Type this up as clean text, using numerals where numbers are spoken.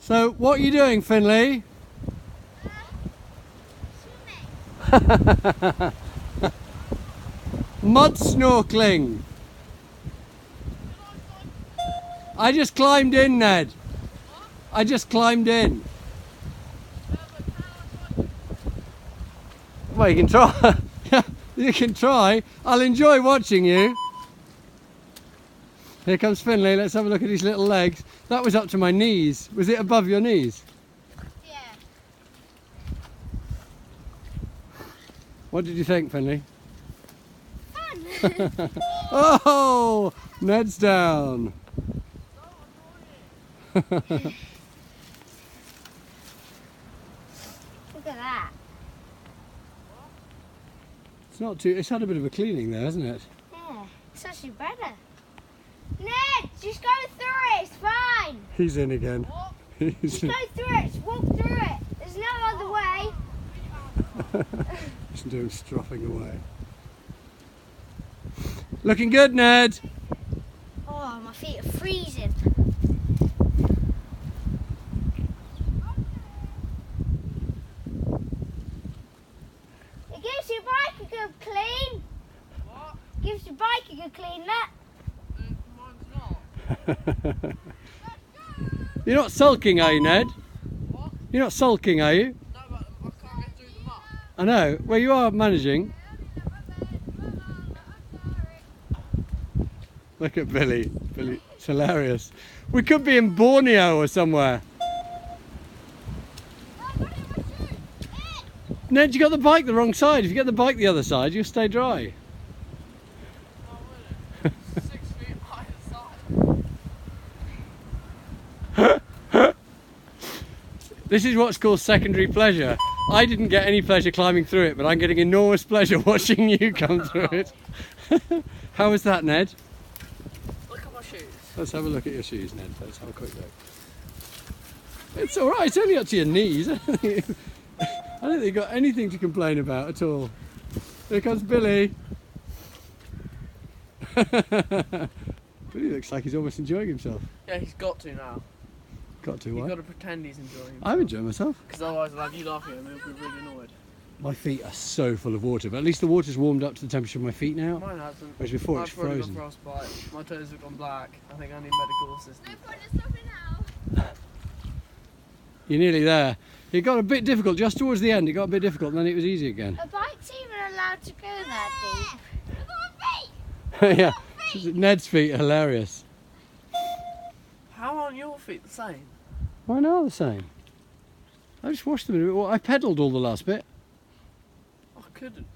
So, what are you doing, Finley? Mud snorkeling. I just climbed in, Ned. I just climbed in. Well, you can try. You can try. I'll enjoy watching you. Here comes Finley. Let's have a look at his little legs. That was up to my knees. Was it above your knees? Yeah. What did you think, Finley? Fun. Oh, Ned's down. Look at that. It's not too. It's had a bit of a cleaning there, hasn't it? Yeah, it's actually better. Ned, just go through it. It's fine. He's in again. Just go through it. Just walk through it. There's no other way. Listen to him stropping away. Looking good, Ned. Oh, my feet are freezing. It gives your bike a good clean. What? Gives your bike a good clean, that. Mine's not. You're not sulking, are you, Ned? What? You're not sulking, are you? No, but I can't get through the muck. I know. Well, you are managing. Look at Billy. Billy, it's hilarious. We could be in Borneo or somewhere. Ned, you got the bike the wrong side. If you get the bike the other side, you'll stay dry. Oh, will it? 6 feet either side. This is what's called secondary pleasure. I didn't get any pleasure climbing through it, but I'm getting enormous pleasure watching you come through it. How was that, Ned? Look at my shoes. Let's have a look at your shoes, Ned. Let's have a quick look. It's all right. It's only up to your knees. I don't think you've got anything to complain about at all. Here comes Billy. Billy looks like he's almost enjoying himself. Yeah, he's got to now. Got to You've what? got to pretend he's enjoying himself. I'm enjoying myself. Because otherwise I'll have you laughing at him and he'll be really annoyed. My feet are so full of water, but at least the water's warmed up to the temperature of my feet now. Mine hasn't. Whereas before it's I've already frozen. got frostbite. My toes have gone black. I think I need medical assistance. You're nearly there. It got a bit difficult just towards the end. It got a bit difficult, and then it was easy again. A bike's even allowed to go that deep. Yeah, Ned's feet are hilarious. How aren't your feet the same? Why not the same? I just washed them. Well, I pedalled all the last bit. I couldn't.